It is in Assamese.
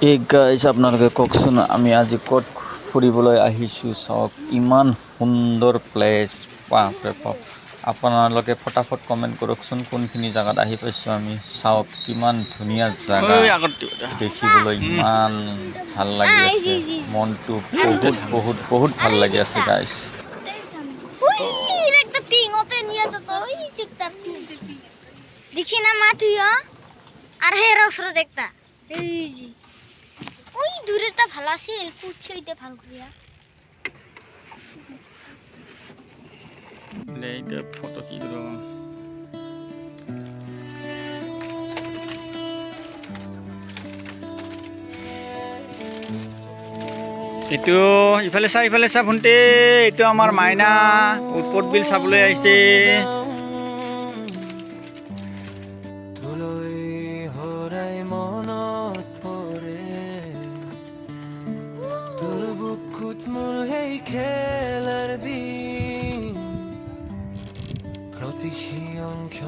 এই গাইজ আপোনালোকে কওকচোন আমি আজি ক'ত ফুৰিবলৈ আহিছোঁ চাওক ইমান সুন্দৰ প্লেচ বাপৰে বাপ আপোনালোকে ফটাফট কমেণ্ট কৰকচোন কোনখিনি জাগাত আহি পাইছোঁ আমি চাওক কিমান ধুনীয়া জাগা দেখিবলৈ ইমান ভাল লাগি আছে মনটো বহুত বহুত বহুত ভাল লাগি আছে গাইজ দেখছি না মা তুইও আর হের অসর দেখতা এই জি ওই দূরেটা ভালো আছিল পুচ্ছে ওইটা ভালো করিয়া এইটা ফটো কি দিল এইটো ইফালে চা ভণ্টি এইটো আমাৰ মাইনা উৎপত বিল চাবলৈ আহিছে তোৰ বুকুত মোৰ সেই খেলাৰ দিন প্ৰতি